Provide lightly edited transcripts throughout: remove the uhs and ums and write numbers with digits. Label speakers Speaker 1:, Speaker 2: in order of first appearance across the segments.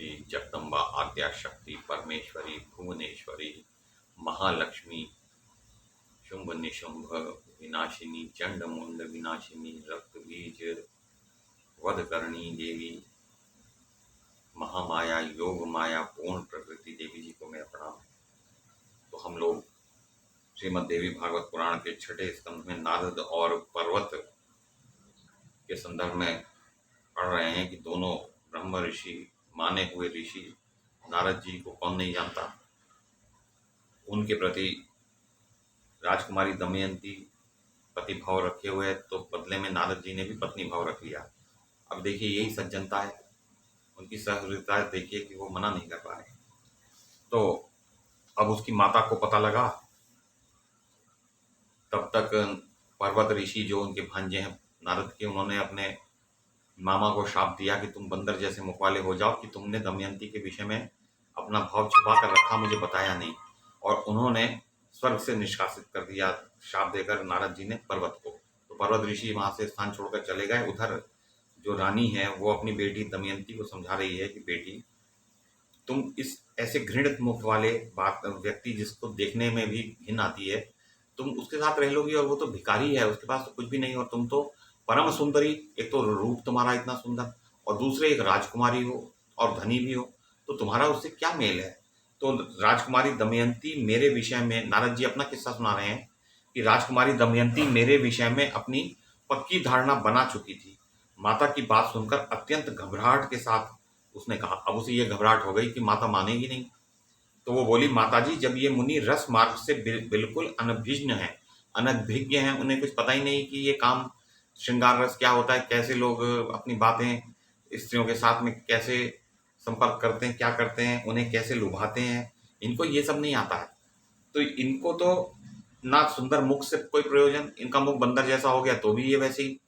Speaker 1: आदि जगदम्बा आद्या शक्ति परमेश्वरी भुवनेश्वरी महालक्ष्मी शुंभ निशुंभ विनाशिनी चंड मुंड विनाशिनी रक्त बीज वधकरणी देवी महामाया योग माया पूर्ण प्रकृति देवी जी को मेरा प्रणाम। तो हम लोग श्रीमद् देवी भागवत पुराण के छठे स्कंध में नारद और पर्वत के संदर्भ में पढ़ रहे हैं कि दोनों ब्रह्म ऋषि माने हुए ऋषि नारद जी को कौन नहीं जानता। उनके प्रति राजकुमारी दमयंती पति भाव रखे हुए है, तो बदले में नारद जी ने भी पत्नी भाव रख लिया। अब देखिए यही सज्जनता है, उनकी सहृदयता देखिए कि वो मना नहीं कर पा रहे। तो अब उसकी माता को पता लगा, तब तक पर्वत ऋषि जो उनके भांजे हैं नारद के, उन्होंने अपने मामा को शाप दिया कि तुम बंदर जैसे मुख वाले हो जाओ कि तुमने दमयंती के विषय में अपना भाव छुपा कर रखा, मुझे बताया नहीं। और उन्होंने स्वर्ग से निष्कासित कर दिया शाप देकर नारद जी ने पर्वत को। तो पर्वत ऋषि वहां से स्थान छोड़कर चले गए। उधर जो रानी है वो अपनी बेटी दमयंती को समझा रही है कि बेटी, तुम इस ऐसे घृणित मुख वाले व्यक्ति जिसको देखने में भी घिन आती है, तुम उसके साथ रह लोगी, और वो तो भिखारी है, उसके पास तो कुछ भी नहीं, और तुम तो परम सुंदरी, एक तो रूप तुम्हारा इतना सुंदर और दूसरे एक राजकुमारी हो और धनी भी हो, तो तुम्हारा उससे क्या मेल है। तो राजकुमारी दमयंती मेरे विषय में, नारद जी अपना किस्सा सुना रहे हैं कि राजकुमारी दमयंती मेरे विषय में अपनी पक्की धारणा बना चुकी थी। माता की बात सुनकर अत्यंत घबराहट के साथ उसने कहा, अब उसे ये घबराहट हो गई कि माता मानेगी नहीं। तो वो बोली, माताजी, जब ये मुनि रस मार्ग से बिल्कुल अनभिज्ञ हैं, अनभिज्ञ हैं, उन्हें कुछ पता ही नहीं कि ये काम श्रृंगार रस क्या होता है, कैसे लोग अपनी बातें स्त्रियों के साथ में कैसे संपर्क करते हैं, क्या करते हैं, उन्हें कैसे लुभाते हैं, इनको ये सब नहीं आता है। तो इनको तो ना सुंदर मुख से कोई प्रयोजन, इनका मुख बंदर जैसा हो गया तो भी ये वैसे ही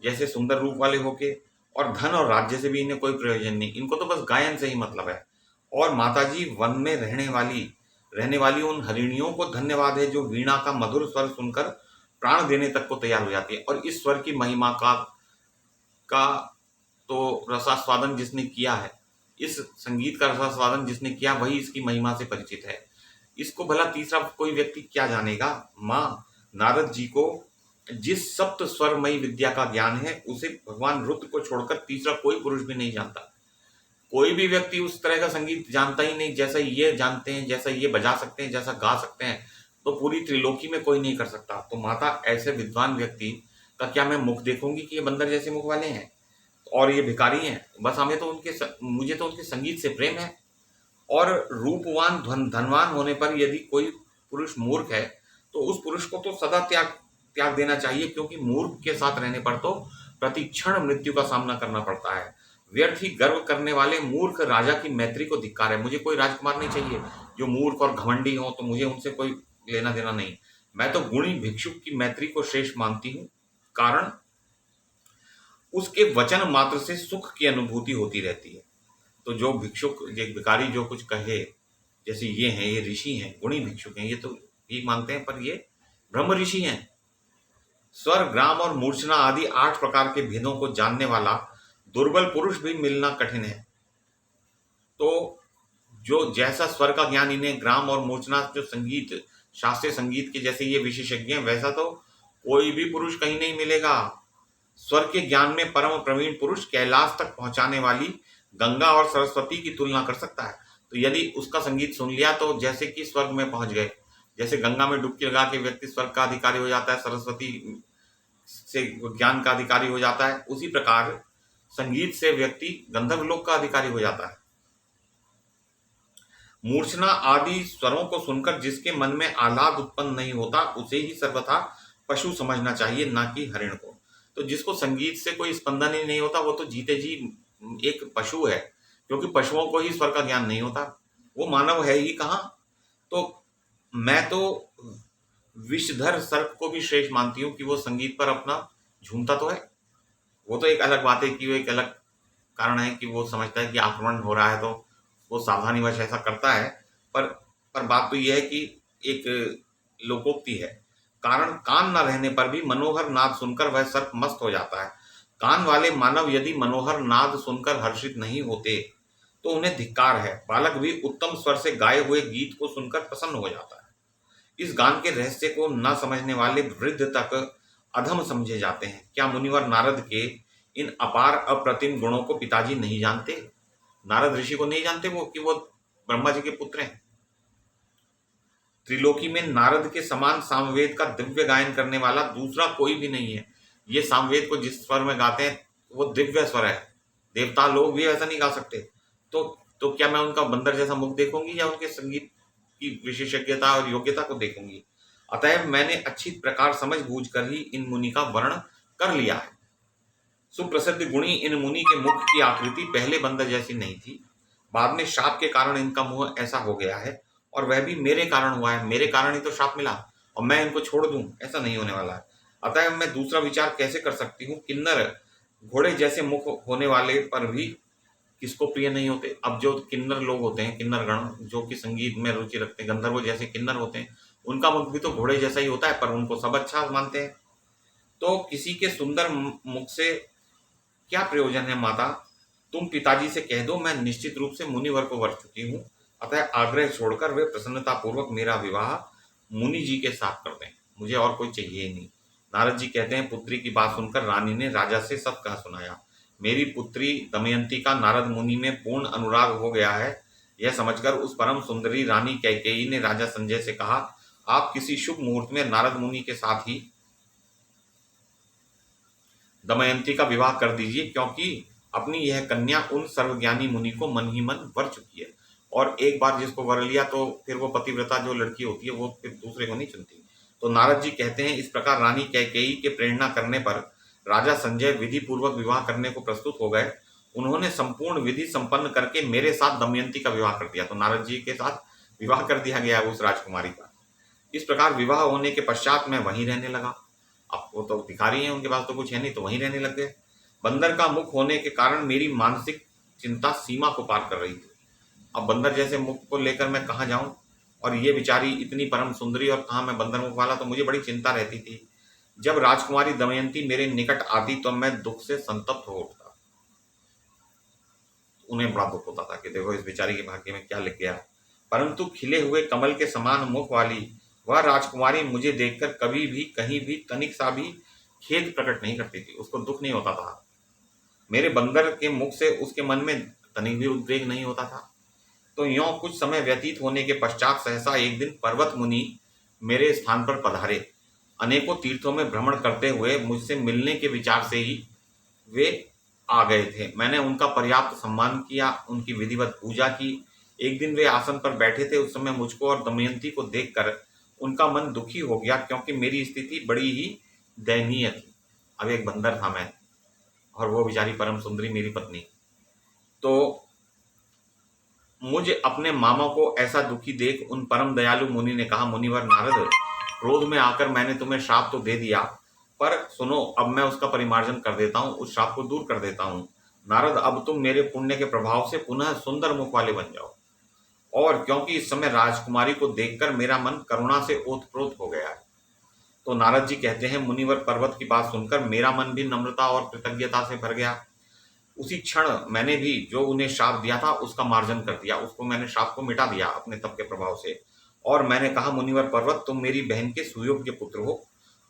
Speaker 1: जैसे सुंदर रूप वाले होके, और धन और राज्य से भी इन्हें कोई प्रयोजन नहीं, इनको तो बस गायन से ही मतलब है। और माताजी, वन में रहने वाली उन हरिणियों को धन्यवाद है जो वीणा का मधुर स्वर सुनकर प्राण देने तक को तैयार हो जाती है। और इस स्वर की महिमा का तो रसास्वादन जिसने किया है, इस संगीत का रसास्वादन जिसने किया, वही इसकी महिमा से परिचित है। इसको भला तीसरा कोई व्यक्ति क्या जानेगा। माँ, नारद जी को जिस सप्त स्वरमयी विद्या का ज्ञान है, उसे भगवान रुद्र को छोड़कर तीसरा कोई पुरुष भी नहीं जानता। कोई भी व्यक्ति उस तरह का संगीत जानता ही नहीं जैसा ये जानते हैं, जैसा ये बजा सकते हैं, जैसा गा सकते हैं, तो पूरी त्रिलोकी में कोई नहीं कर सकता। तो माता, ऐसे विद्वान व्यक्ति का क्या मैं मुख देखूंगी कि ये बंदर जैसे मुख वाले हैं और ये भिखारी हैं। बस मुझे तो उनके संगीत से प्रेम है। और रूपवान धनवान होने पर यदि कोई पुरुष मूर्ख है, तो उस पुरुष को तो सदा त्याग देना चाहिए, क्योंकि मूर्ख के साथ रहने पर तो प्रतिक्षण मृत्यु का सामना करना पड़ता है। व्यर्थ ही गर्व करने वाले मूर्ख राजा की मैत्री को धिक्कार है। मुझे कोई राजकुमार नहीं चाहिए जो मूर्ख और घमंडी हो, तो मुझे उनसे कोई लेना देना नहीं। मैं तो गुणी भिक्षुक की मैत्री को श्रेष्ठ मानती हूँ, कारण उसके वचन मात्र से सुख की अनुभूति होती रहती है। तो जो भिक्षुक, एक भिखारी जो कुछ कहे, जैसे ये हैं, ये ऋषि हैं, गुणी भिक्षुक हैं, ये तो ये मानते हैं, पर ये ब्रह्म ऋषि हैं। स्वर, ग्राम और मूर्छना आदि 8 प्रकार के भेदों को जानने वाला दुर्बल पुरुष भी मिलना कठिन है। तो जो जैसा स्वर का ज्ञान इन्हें, ग्राम और मूर्छना, जो संगीत, शास्त्रीय संगीत के जैसे ये विशेषज्ञ हैं, वैसा तो कोई भी पुरुष कहीं नहीं मिलेगा। स्वर के ज्ञान में परम प्रवीण पुरुष कैलाश तक पहुंचाने वाली गंगा और सरस्वती की तुलना कर सकता है। तो यदि उसका संगीत सुन लिया तो जैसे कि स्वर्ग में पहुंच गए। जैसे गंगा में डुबकी लगा के व्यक्ति स्वर्ग का अधिकारी हो जाता है, सरस्वती से ज्ञान का अधिकारी हो जाता है, उसी प्रकार संगीत से व्यक्ति गंधर्व लोक का अधिकारी हो जाता है। मूर्छना आदि स्वरों को सुनकर जिसके मन में आह्लाद उत्पन्न नहीं होता, उसे ही सर्वथा पशु समझना चाहिए, ना कि हरिण को। तो जिसको संगीत से कोई स्पंदन ही नहीं होता, वो तो जीते जी एक पशु है, क्योंकि पशुओं को ही स्वर का ज्ञान नहीं होता, वो मानव है ही कहाँ। तो मैं तो विषधर सर्प को भी श्रेष्ठ मानती हूँ कि वो संगीत पर अपना झूमता तो है। वो तो एक अलग बात है कि वो एक अलग कारण है कि वो समझता है कि आक्रमण हो रहा है, तो वो सावधानीवश ऐसा करता है। पर बात तो यह है कि एक लोकोक्ति है, कारण कान न रहने पर भी मनोहर नाद सुनकर वह सर्प मस्त हो जाता है। कान वाले मानव यदि मनोहर नाद सुनकर हर्षित नहीं होते, तो उन्हें धिक्कार है। बालक भी उत्तम स्वर से गाए हुए गीत को सुनकर प्रसन्न हो जाता है। इस गान के रहस्य को न समझने वाले वृद्ध तक अधम समझे जाते हैं। क्या मुनिवर नारद के इन अपार अप्रतिम गुणों को पिताजी नहीं जानते? नारद ऋषि को नहीं जानते वो कि वो ब्रह्मा जी के पुत्र हैं? त्रिलोकी में नारद के समान सामवेद का दिव्य गायन करने वाला दूसरा कोई भी नहीं है। ये सामवेद को जिस स्वर में गाते हैं वो दिव्य स्वर है। देवता लोग भी ऐसा नहीं गा सकते। तो क्या मैं उनका बंदर जैसा मुख देखूंगी या उनके संगीत की विशेषज्ञता और योग्यता को देखूंगी? अतएव मैंने अच्छी प्रकार समझ बूझ कर ही इन मुनि का वर्ण कर लिया है। सुप्रसिद्ध गुणी इन मुनि के मुख की आकृति पहले बंदर जैसी नहीं थी। बाद में शाप के कारण इनका मुंह ऐसा हो गया है, और वह भी मेरे कारण हुआ है। मेरे कारण ही तो शाप मिला, और मैं इनको छोड़ दूं, ऐसा नहीं होने वाला है। अतः मैं दूसरा विचार कैसे कर सकती हूँ? किन्नर घोड़े जैसे मुख होने वाले पर भी किसको प्रिय नहीं होते? अब जो किन्नर लोग होते हैं, किन्नर गण जो कि संगीत में रुचि रखते हैं, गंधर्व जैसे किन्नर होते हैं, उनका मुख भी तो घोड़े जैसा ही होता है, पर उनको सब अच्छा मानते हैं। तो किसी के सुंदर मुख से क्या प्रयोजन है माता? तुम पिताजी से कह दो, मैं निश्चित रूप से मुनिवर को वर चुकी हूँ। अतः आग्रह छोड़कर वे प्रसन्नता पूर्वक मेरा विवाह मुनि जी के साथ कर दें। मुझे और कोई चाहिए ही नहीं। नारद जी कहते हैं, पुत्री की बात सुनकर रानी ने राजा से सब कहा सुनाया। मेरी पुत्री दमयंती का नारद मुनि में पूर्ण अनुराग हो गया है। यह समझकर उस परम सुंदरी रानी कैकेयी ने राजा संजय से कहा, आप किसी शुभ मुहूर्त में नारद मुनि के साथ ही दमयंती का विवाह कर दीजिए, क्योंकि अपनी यह कन्या उन सर्वज्ञानी मुनि को मन ही मन वर चुकी है। और एक बार जिसको वर लिया तो फिर वो पतिव्रता जो लड़की होती है वो फिर दूसरे को नहीं चुनती। तो नारद जी कहते हैं, इस प्रकार रानी कैकेयी के प्रेरणा करने पर राजा संजय विधि पूर्वक विवाह करने को प्रस्तुत हो गए। उन्होंने संपूर्ण विधि संपन्न करके मेरे साथ दमयंती का विवाह कर दिया। तो नारद जी के साथ विवाह कर दिया गया उस राजकुमारी का। इस प्रकार विवाह होने के पश्चात मैं वहीं रहने लगा। अब वो तो भिखारी हैं, उनके पास तो कुछ है नहीं, तो वहीं रहने लग गए। बंदर का मुख होने के कारण मेरी मानसिक चिंता सीमा को पार कर रही थी। अब बंदर जैसे मुख को लेकर मैं कहाँ जाऊं? और ये बेचारी इतनी परम सुंदरी, और कहाँ मैं बंदर मुख वाला, तो मुझे बड़ी चिंता रहती थी। जब राजकुमारी दमयंती मेरे निकट आती तो मैं दुख से संतप्त हो उठता। उन्हें बड़ा दुख होता था कि देखो इस बेचारी के भाग्य में क्या लिख गया। परंतु खिले हुए कमल के समान मुख वाली वह राजकुमारी मुझे देखकर कभी भी कहीं भी तनिक सा भी खेद प्रकट नहीं करती थी। उसको दुख नहीं होता था। मेरे बंदर के मुख से उसके मन में तनिक भी उद्वेग नहीं होता था। तो यों कुछ समय व्यतीत होने के पश्चात सहसा एक दिन पर्वत मुनि मेरे स्थान पर पधारे। अनेकों तीर्थों में भ्रमण करते हुए मुझसे मिलने के विचार से ही वे आ गए थे। मैंने उनका पर्याप्त सम्मान किया, उनकी विधिवत पूजा की। एक दिन वे आसन पर बैठे थे। उस समय मुझको और दमयंती को देखकर उनका मन दुखी हो गया, क्योंकि मेरी स्थिति बड़ी ही दयनीय थी। अब एक बंदर था मैं, और वो बेचारी परम सुंदरी मेरी पत्नी। तो मुझे अपने मामा को ऐसा दुखी देख उन परम दयालु मुनि ने कहा, मुनिवर नारद, क्रोध में आकर मैंने तुम्हें श्राप तो दे दिया, पर सुनो, अब मैं उसका परिमार्जन कर देता हूँ, उस श्राप को दूर कर देता हूँ। नारद, अब तुम मेरे पुण्य के प्रभाव से पुनः सुंदर मुख वाले बन जाओ। और क्योंकि इस समय राजकुमारी को देखकर मेरा मन करुणा से ओतप्रोत हो गया है। तो नारद जी कहते हैं, मुनिवर पर्वत की बात सुनकर मेरा मन भी नम्रता और कृतज्ञता से भर गया। उसी क्षण मैंने भी जो उन्हें श्राप दिया था उसका मार्जन कर दिया। उसको मैंने श्राप को मिटा दिया अपने तप के प्रभाव से। और मैंने कहा, मुनिवर पर्वत, तुम मेरी बहन के सुयोग्य पुत्र हो।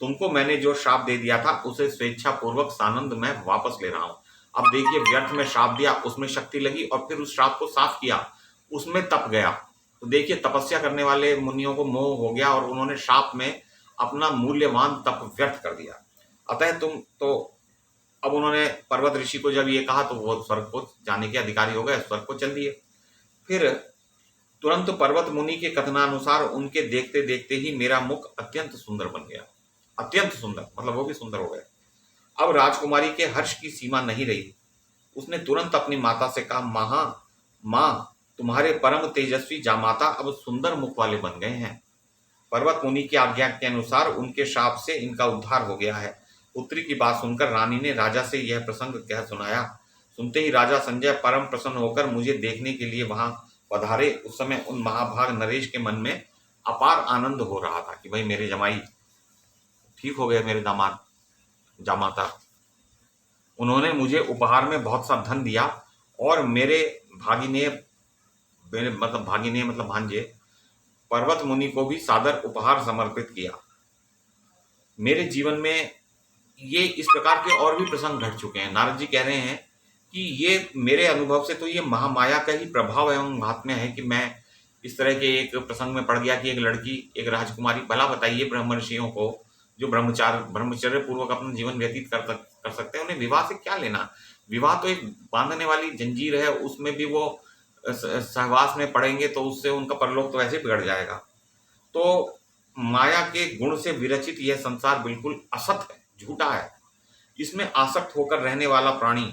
Speaker 1: तुमको मैंने जो श्राप दे दिया था उसे स्वेच्छा पूर्वक सानंद में वापस ले रहा हूं। अब देखिए, व्यर्थ में श्राप दिया, उसमें शक्ति लगी, और फिर उस श्राप को साफ किया, उसमें तप गया। तो देखिए, तपस्या करने वाले मुनियों को मोह हो गया, और उन्होंने श्राप में अपना मूल्यवान तप व्यर्थ कर दिया। अतः तुम तो अब उन्होंने पर्वत ऋषि को जब ये कहा तो वो स्वर्ग को जाने के अधिकारी हो गए, स्वर्ग को चल दिए। फिर तुरंत पर्वत मुनि के कथनानुसार उनके देखते देखते ही मेरा मुख अत्यंत सुंदर बन गया। अत्यंत सुंदर मतलब वो भी सुंदर हो गए। अब राजकुमारी के हर्ष की सीमा नहीं रही। उसने तुरंत अपनी माता से कहा, माँ, तुम्हारे परम तेजस्वी जामाता अब सुंदर मुख वाले बन गए हैं। पर्वत मुनि की आज्ञा के अनुसार उनके शाप से इनका उद्धार हो गया है। पुत्री की बात सुनकर रानी ने राजा से यह प्रसंग कह सुनाया। सुनते ही राजा संजय परम प्रसन्न होकर मुझे देखने के लिए वहां पधारे। उस समय उन महाभाग नरेश के मन में अपार आनंद हो रहा था कि भाई मेरे जमाई ठीक हो गए, मेरे दामाद जामाता। उन्होंने मुझे उपहार में बहुत सा धन दिया और भागिने भागिने मतलब भांजे पर्वत मुनि को भी सादर उपहार समर्पित किया। मेरे जीवन में ये इस प्रकार के और भी प्रसंग घट चुके हैं। नारद जी कह रहे हैं कि ये मेरे अनुभव से तो ये महामाया का ही प्रभाव एवं महात्म्य है कि मैं इस तरह के एक प्रसंग में पड़ गया कि एक लड़की, एक राजकुमारी, भला बताइए ब्रह्म ऋषियों को जो ब्रह्मचर्य पूर्वक अपना जीवन व्यतीत कर सकते हैं, उन्हें विवाह से क्या लेना। विवाह तो एक बांधने वाली जंजीर है, उसमें भी वो सहवास में पड़ेंगे तो उससे उनका परलोक तो वैसे बिगड़ जाएगा। तो माया के गुण से विरचित यह संसार बिल्कुल असत है, झूठा है। इसमें आसक्त होकर रहने वाला प्राणी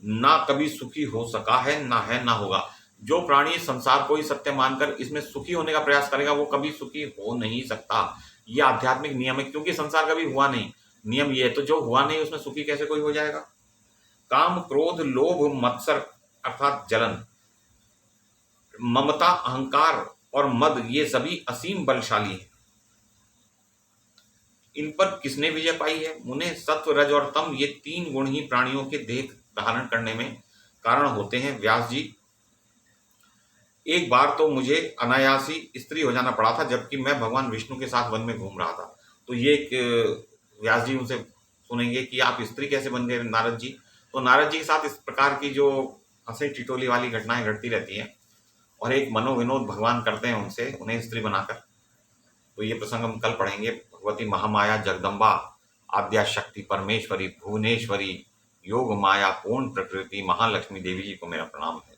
Speaker 1: ना कभी सुखी हो सका है, ना है, ना होगा। जो प्राणी संसार को ही सत्य मानकर इसमें सुखी होने का प्रयास करेगा वो कभी सुखी हो नहीं सकता। यह आध्यात्मिक नियम है, क्योंकि संसार कभी हुआ नहीं। नियम ये है, तो जो हुआ नहीं उसमें सुखी कैसे कोई हो जाएगा। काम, क्रोध, लोभ, मत्सर अर्थात जलन, ममता, अहंकार और मद ये सभी असीम बलशाली हैं। इन पर किसने विजय पाई है। मुने, सत्व, रज और तम ये तीन गुण ही प्राणियों के देह धारण करने में कारण होते हैं। व्यास जी, एक बार तो मुझे अनायासी स्त्री हो जाना पड़ा था जबकि मैं भगवान विष्णु के साथ वन में घूम रहा था। तो ये व्यास जी उनसे सुनेंगे कि आप स्त्री कैसे बन गए नारद जी। तो नारद जी के साथ इस प्रकार की जो हंसी टिटोली वाली घटनाएं घटती रहती हैं और एक मनोविनोद भगवान करते हैं उनसे, उन्हें स्त्री बनाकर। तो ये प्रसंग हम कल पढ़ेंगे। भगवती महामाया जगदम्बा आद्या शक्ति परमेश्वरी भुवनेश्वरी योग माया पूर्ण प्रकृति महालक्ष्मी देवी जी को मेरा प्रणाम है।